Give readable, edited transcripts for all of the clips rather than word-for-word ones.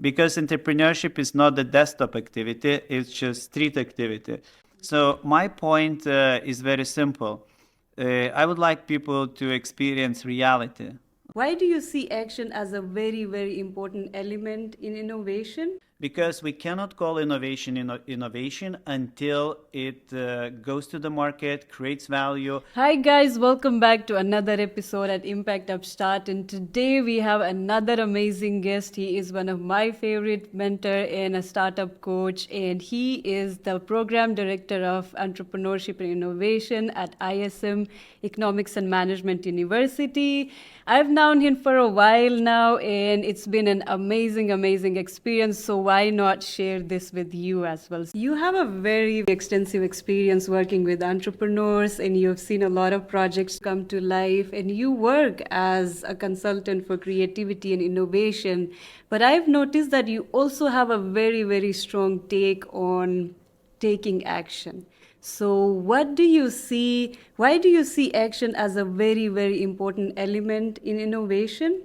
because entrepreneurship is not a desktop activity, it's just street activity. So my point is very simple. I would like people to experience reality. Why do you see action as a very, very important element in innovation? Because we cannot call innovation innovation until it goes to the market, creates value. Hi guys, welcome back to another episode at Impact Upstart, and today we have another amazing guest. He is one of my favorite mentor and a startup coach, and he is the program director of entrepreneurship and innovation at ISM Economics and Management University. I've known him for a while now, and it's been an amazing experience. So why not share this with you as well? You have a very extensive experience working with entrepreneurs, and you've seen a lot of projects come to life, and you work as a consultant for creativity and innovation. But I've noticed that you also have a very strong take on taking action. So what do you see? Why do you see action as a very important element in innovation?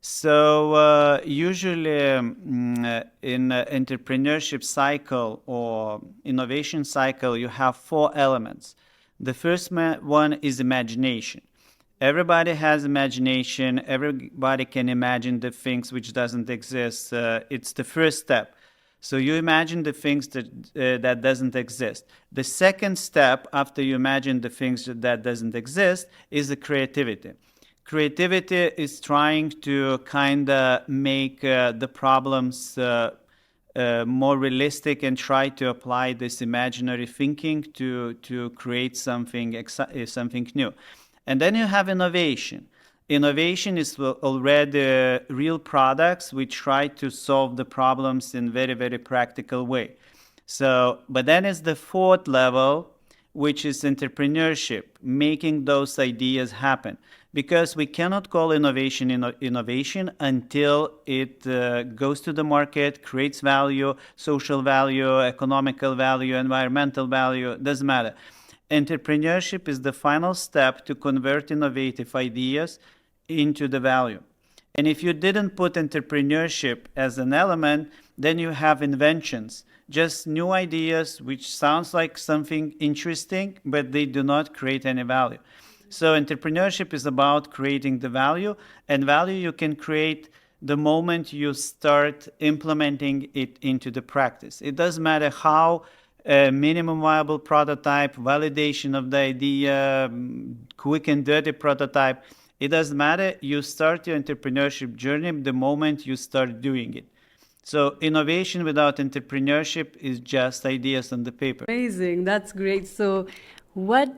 So usually in entrepreneurship cycle or innovation cycle, you have four elements. The first one is imagination. Everybody has imagination. Everybody can imagine the things which doesn't exist. It's the first step. So you imagine the things that doesn't exist. The second step after you imagine the things that doesn't exist is the creativity. Creativity is trying to kind of make the problems more realistic and try to apply this imaginary thinking to create something new. And then you have innovation. Innovation is already real products which try to solve the problems in very practical way. So, but then is the fourth level, which is entrepreneurship, making those ideas happen. Because we cannot call innovation innovation until it goes to the market, creates value, social value, economical value, environmental value, doesn't matter. Entrepreneurship is the final step to convert innovative ideas into the value. And if you didn't put entrepreneurship as an element, then you have inventions, just new ideas which sounds like something interesting, but they do not create any value. So entrepreneurship is about creating the value, and value you can create the moment you start implementing it into the practice. It doesn't matter how minimum viable prototype, validation of the idea, quick and dirty prototype, it doesn't matter. You start your entrepreneurship journey the moment you start doing it. So innovation without entrepreneurship is just ideas on the paper. Amazing, that's great. So why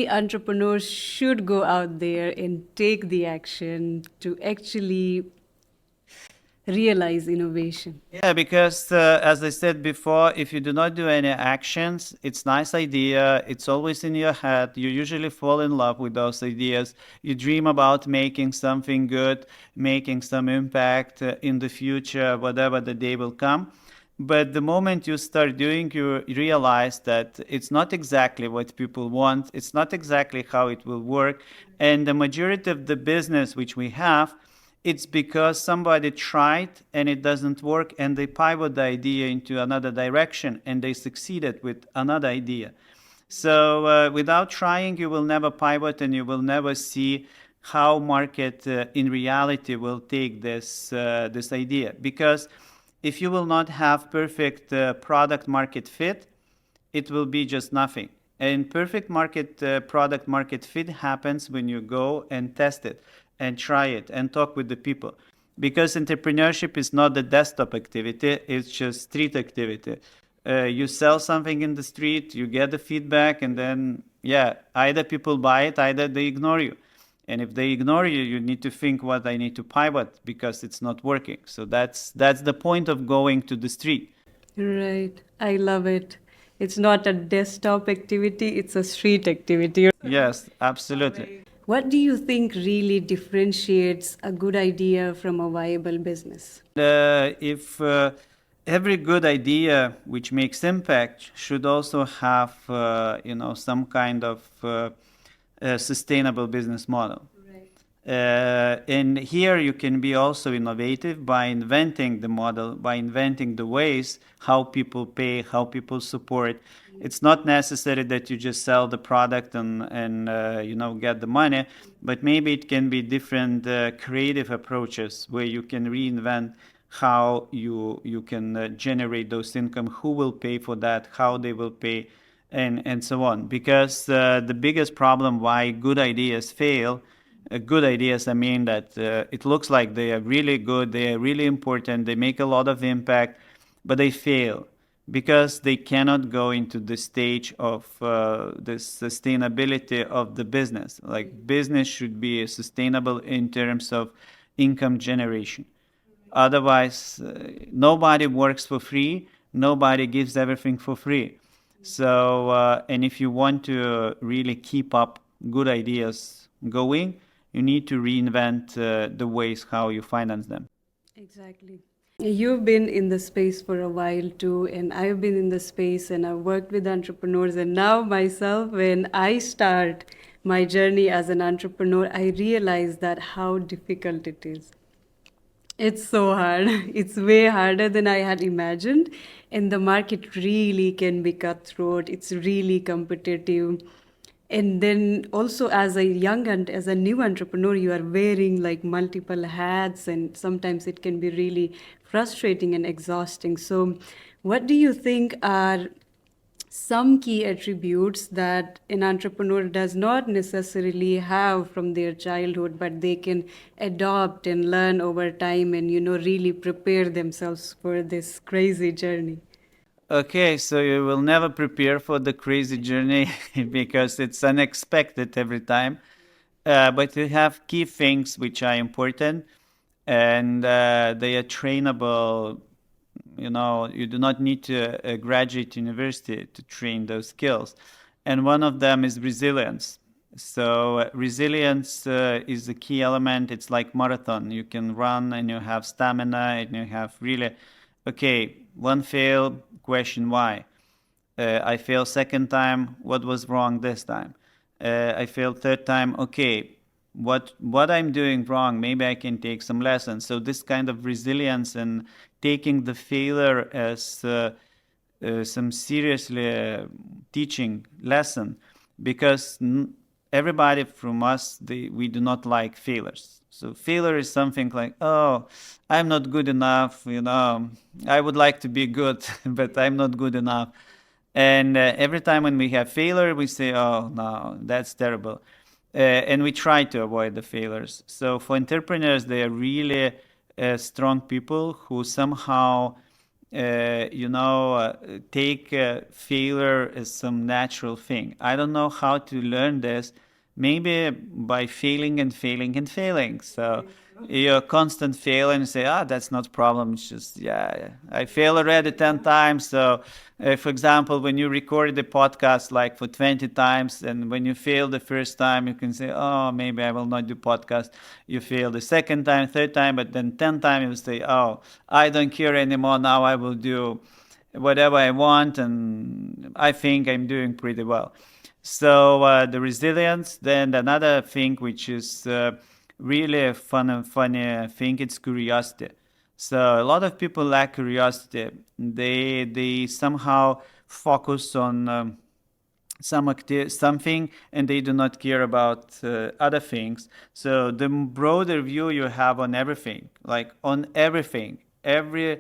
entrepreneurs should go out there and take the action to actually realize innovation? Yeah, because as I said before, if you do not do any actions, it's nice idea. It's always in your head. You usually fall in love with those ideas. You dream about making something good, making some impact in the future, whatever the day will come. But the moment you start doing, you realize that it's not exactly what people want. It's not exactly how it will work. And the majority of the business which we have, it's because somebody tried and it doesn't work, and they pivot the idea into another direction and they succeeded with another idea. So without trying, you will never pivot and you will never see how market in reality will take this idea. Because if you will not have perfect product market fit, it will be just nothing. And perfect product market fit happens when you go and test it and try it and talk with the people. Because entrepreneurship is not a desktop activity, it's just street activity. You sell something in the street, you get the feedback, and then, either people buy it, either they ignore you. And if they ignore you, you need to think what I need to pivot because it's not working. So that's the point of going to the street. Right, I love it. It's not a desktop activity, it's a street activity. Yes, absolutely. What do you think really differentiates a good idea from a viable business? If every good idea which makes impact should also have, some kind of sustainable business model. Right. And here you can be also innovative by inventing the model, by inventing the ways how people pay, how people support. It's not necessary that you just sell the product and get the money, but maybe it can be different creative approaches where you can reinvent how you can generate those income, who will pay for that, how they will pay, and so on. Because the biggest problem why good ideas fail, good ideas, I mean that it looks like they are really good, they are really important, they make a lot of impact, but they fail because they cannot go into the stage of the sustainability of the business. Like business should be sustainable in terms of income generation. Otherwise, nobody works for free, nobody gives everything for free. So, and if you want to really keep up good ideas going, you need to reinvent the ways how you finance them. Exactly. You've been in the space for a while too, and I've been in the space and I've worked with entrepreneurs. And now, myself, when I start my journey as an entrepreneur, I realize that how difficult it is. It's so hard. It's way harder than I had imagined. And the market really can be cutthroat. It's really competitive. And then also as a young and as a new entrepreneur, you are wearing like multiple hats, and sometimes it can be really frustrating and exhausting. So what do you think are some key attributes that an entrepreneur does not necessarily have from their childhood, but they can adopt and learn over time and, really prepare themselves for this crazy journey? Okay, so you will never prepare for the crazy journey because it's unexpected every time. But you have key things which are important, and they are trainable. You do not need to graduate university to train those skills. And one of them is resilience. So resilience is the key element. It's like marathon. You can run and you have stamina and you have really, okay, one fail, question why. I failed second time, what was wrong this time? I failed third time, okay, what I'm doing wrong, maybe I can take some lessons. So this kind of resilience and taking the failure as some seriously teaching lesson, because everybody from us, we do not like failures. So failure is something like, oh, I'm not good enough, I would like to be good, but I'm not good enough. And every time when we have failure, we say, oh, no, that's terrible. And we try to avoid the failures. So for entrepreneurs, they are really strong people who somehow, take failure as some natural thing. I don't know how to learn this. Maybe by failing and failing and failing. So you constant fail and say, that's not a problem. It's just, yeah, I fail already 10 times. So, for example, when you record the podcast like for 20 times, and when you fail the first time, you can say, oh, maybe I will not do podcast. You fail the second time, third time, but then 10 times you say, oh, I don't care anymore. Now I will do whatever I want, and I think I'm doing pretty well. So the resilience. Then another thing which is really a funny thing, it's curiosity. So a lot of people lack curiosity. They somehow focus on something, and they do not care about other things. So the broader view you have on everything, like on everything, every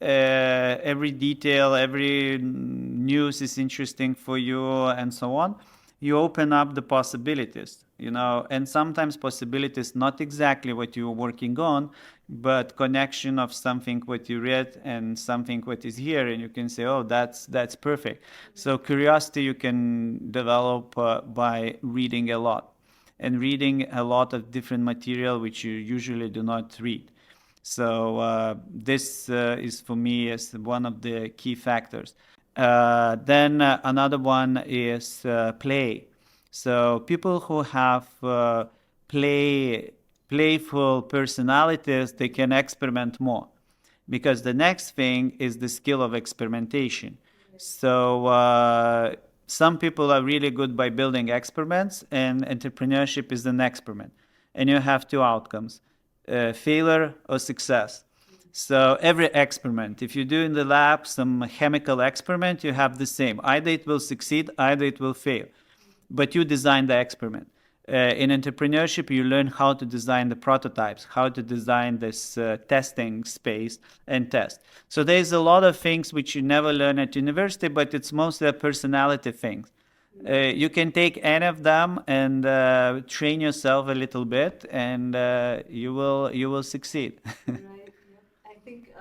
detail, every news is interesting for you, and so on. You open up the possibilities, and sometimes possibilities not exactly what you're working on, but connection of something what you read and something what is here, and you can say, oh, that's perfect. So curiosity you can develop by reading a lot, and reading a lot of different material which you usually do not read. So this is for me as one of the key factors. Then another one is play. So people who have playful personalities, they can experiment more, because the next thing is the skill of experimentation. So some people are really good by building experiments, and entrepreneurship is an experiment. and you have two outcomes, failure or success. So every experiment, if you do in the lab some chemical experiment, you have the same. Either it will succeed, either it will fail. But you design the experiment. In entrepreneurship, you learn how to design the prototypes, how to design this testing space and test. So there's a lot of things which you never learn at university, but it's mostly a personality thing. You can take any of them and train yourself a little bit, and you will succeed. I think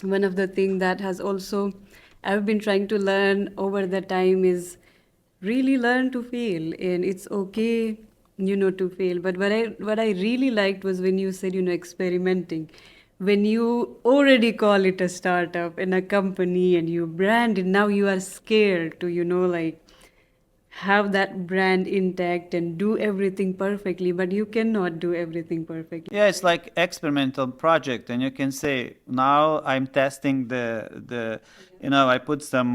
one of the things that has also I've been trying to learn over the time is really learn to fail, and it's okay, to fail. But what I really liked was when you said, experimenting. When you already call it a startup in a company and you brand it, now you are scared to, like have that brand intact and do everything perfectly, but you cannot do everything perfectly. Yeah, it's like experimental project, and you can say now I'm testing I put some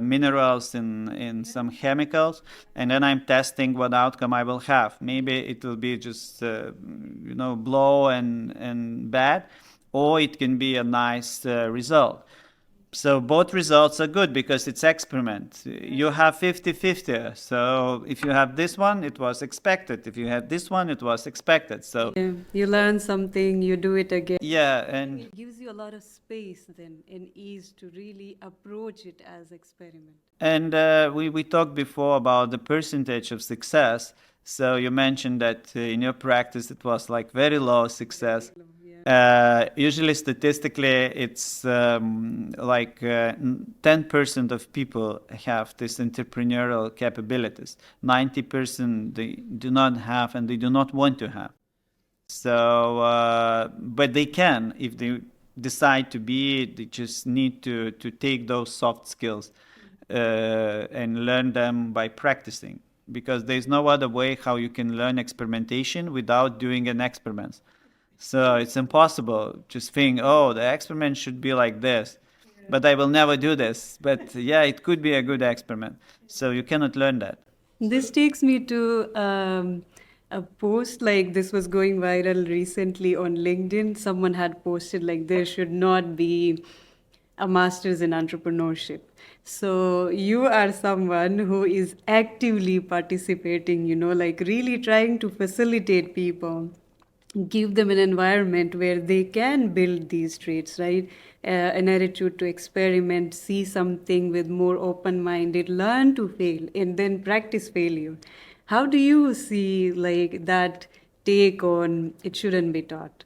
minerals in some chemicals, and then I'm testing what outcome I will have. Maybe it will be just blow and bad, or it can be a nice result. So both results are good because it's experiment. You have 50-50. So if you have this one, it was expected. If you had this one, it was expected. So Yeah, you learn something, you do it again. yeah, And and it gives you a lot of space then and ease to really approach it as experiment. we talked before about the percentage of success. So you mentioned that in your practice it was like very low success. Usually, statistically, it's like 10% of people have these entrepreneurial capabilities. 90% they do not have and they do not want to have. So, but they can if they decide to be. They just need to take those soft skills and learn them by practicing. Because there's no other way how you can learn experimentation without doing an experiment. So it's impossible. Just think, oh, the experiment should be like this, but I will never do this. But yeah, it could be a good experiment. So you cannot learn that. This takes me to a post like this was going viral recently on LinkedIn. Someone had posted like there should not be a master's in entrepreneurship. So you are someone who is actively participating, like really trying to facilitate people, give them an environment where they can build these traits, right? An attitude to experiment, see something with more open minded, learn to fail, and then practice failure. How do you see like that take on it shouldn't be taught?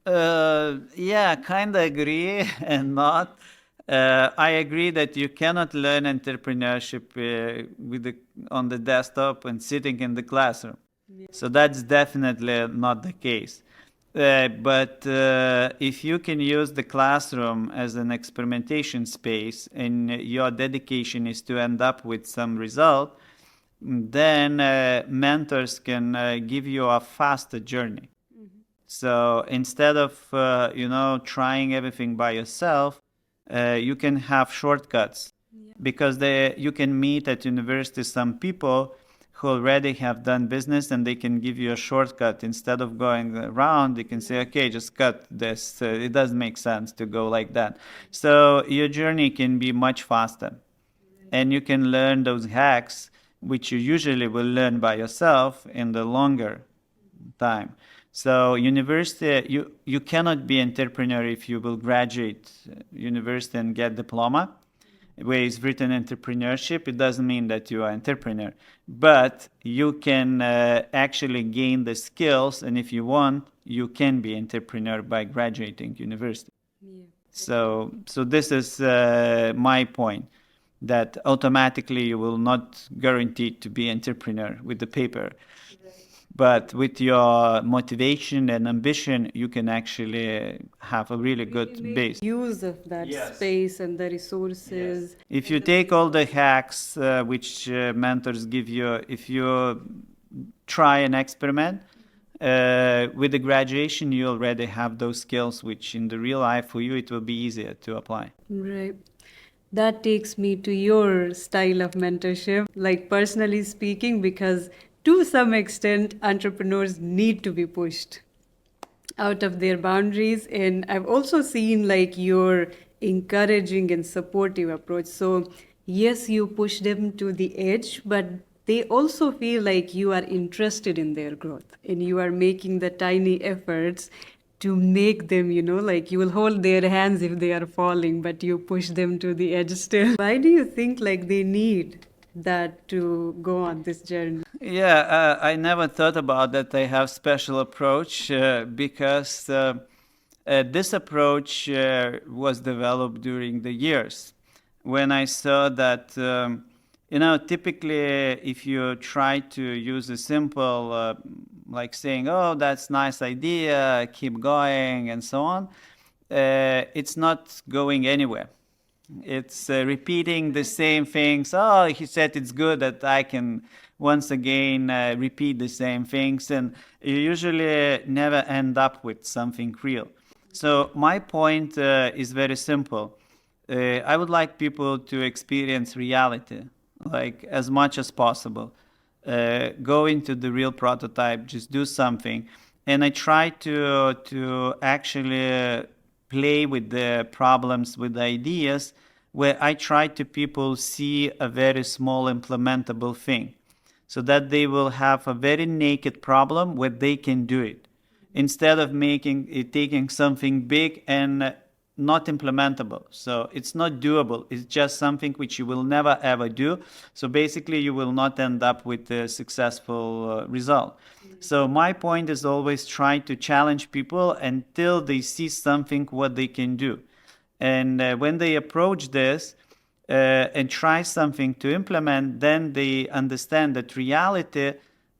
Yeah, kind of agree and not. I agree that you cannot learn entrepreneurship on the desktop and sitting in the classroom. So that's definitely not the case. But if you can use the classroom as an experimentation space and your dedication is to end up with some result, then mentors can give you a faster journey. So instead of trying everything by yourself, you can have shortcuts because you can meet at university some people who already have done business and they can give you a shortcut. Instead of going around, they can say, okay, just cut this. It doesn't make sense to go like that. So your journey can be much faster. And you can learn those hacks, which you usually will learn by yourself in the longer time. So university, you cannot be entrepreneur if you will graduate university and get diploma where it's written entrepreneurship. It doesn't mean that you are entrepreneur, but you can actually gain the skills, and if you want, you can be entrepreneur by graduating university. Yeah. So this is my point, that automatically you will not guaranteed to be entrepreneur with the paper. But with your motivation and ambition, you can actually have a really good Make base. use of that Yes. space and the resources. If you take all the hacks which mentors give you, if you try an experiment, with the graduation, you already have those skills, which in the real life for you, it will be easier to apply. Right. That takes me to your style of mentorship, like personally speaking, because to some extent, entrepreneurs need to be pushed out of their boundaries. And I've also seen like your encouraging and supportive approach. So, yes, you push them to the edge, but they also feel like you are interested in their growth and you are making the tiny efforts to make them, like you will hold their hands if they are falling, but you push them to the edge still. Why do you think like they need that to go on this journey? Yeah, I never thought about that they have special approach because this approach was developed during the years when I saw that typically if you try to use a simple like saying, oh, that's nice idea, keep going and so on, it's not going anywhere. It's repeating the same things. Oh, he said it's good that I can once again repeat the same things, and you usually never end up with something real. So my point is very simple. I would like people to experience reality, like as much as possible. Go into the real prototype, just do something, and I try to actually play with the problems, with the ideas, where I try to people see a very small implementable thing, so that they will have a very naked problem where they can do it, instead of taking something big and not implementable. So it's not doable. It's just something which you will never ever do. So basically you will not end up with a successful result. So my point is always try to challenge people until they see something what they can do. And when they approach this and try something to implement, then they understand that reality,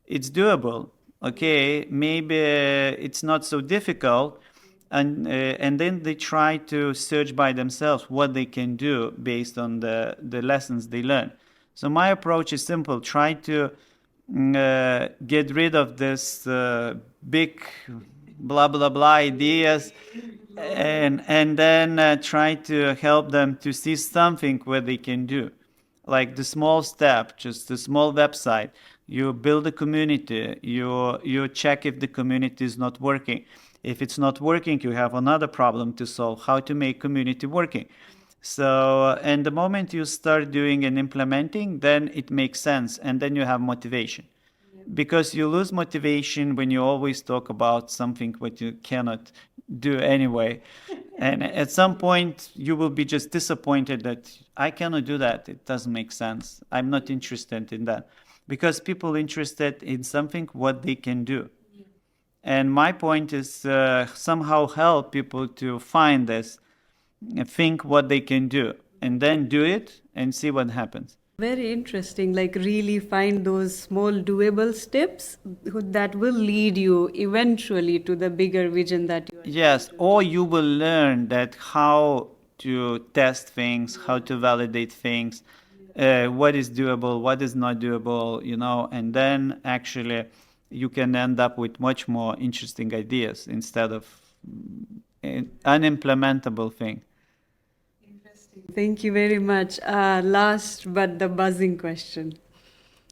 it's doable. Okay, maybe it's not so difficult, and then they try to search by themselves what they can do based on the lessons they learn. So my approach is simple: try to get rid of this big blah blah blah ideas, and then try to help them to see something where they can do, like the small step, just a small website. You build a community, you check if the community is not working. If it's not working, you have another problem to solve: how to make community working. So and the moment you start doing and implementing, then it makes sense, and then you have motivation. Because you lose motivation when you always talk about something what you cannot do anyway. And at some point you will be just disappointed that I cannot do that, it doesn't make sense, I'm not interested in that. Because people interested in something what they can do. And my point is somehow help people to find this, think what they can do, and then do it and see what happens. Very interesting. Like, really find those small, doable steps that will lead you eventually to the bigger vision that you are. Yes, or you will learn that how to test things, how to validate things, what is doable, what is not doable, and then actually you can end up with much more interesting ideas instead of unimplementable thing. Thank you very much. Last but the buzzing question.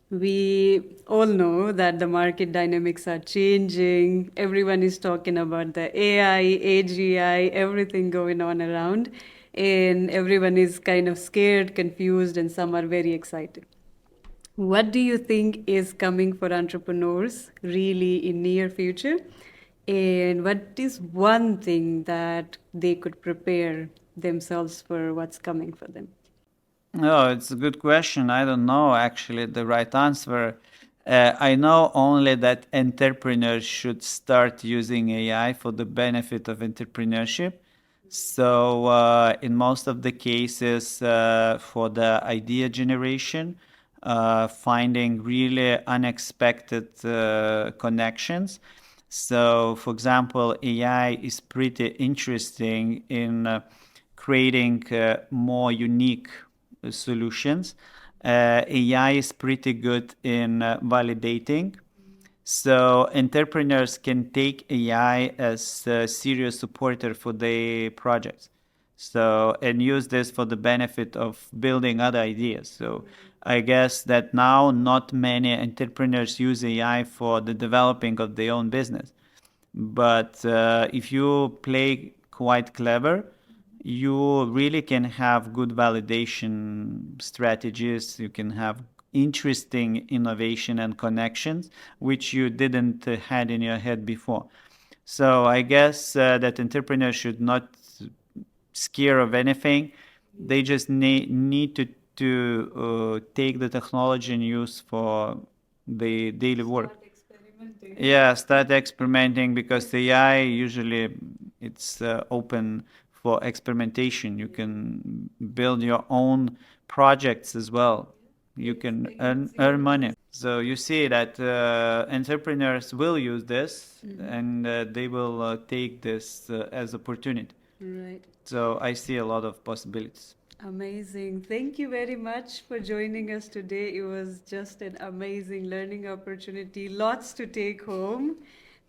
We all know that the market dynamics are changing. Everyone is talking about the AI, AGI, everything going on around. And everyone is kind of scared, confused, and some are very excited. What do you think is coming for entrepreneurs really in near future? And what is one thing that they could prepare themselves for what's coming for them? Oh, it's a good question. I don't know actually the right answer. I know only that entrepreneurs should start using AI for the benefit of entrepreneurship. So, in most of the cases, for the idea generation, finding really unexpected connections. So, for example, AI is pretty interesting in creating more unique solutions. AI is pretty good in validating. So entrepreneurs can take AI as a serious supporter for their projects. So, and use this for the benefit of building other ideas. So I guess that now not many entrepreneurs use AI for the developing of their own business. But if you play quite clever, you really can have good validation strategies. You can have interesting innovation and connections, which you didn't had in your head before. So I guess that entrepreneurs should not scare of anything. They just need to take the technology and use for the daily work. Yeah, start experimenting because the AI usually it's open for experimentation. You can build your own projects as well. You can earn money. So you see that entrepreneurs will use this and they will take this as opportunity. Right. So I see a lot of possibilities. Amazing. Thank you very much for joining us today. It was just an amazing learning opportunity. Lots to take home.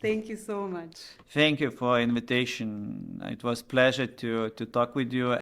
Thank you so much. Thank you for invitation. It was pleasure to talk with you.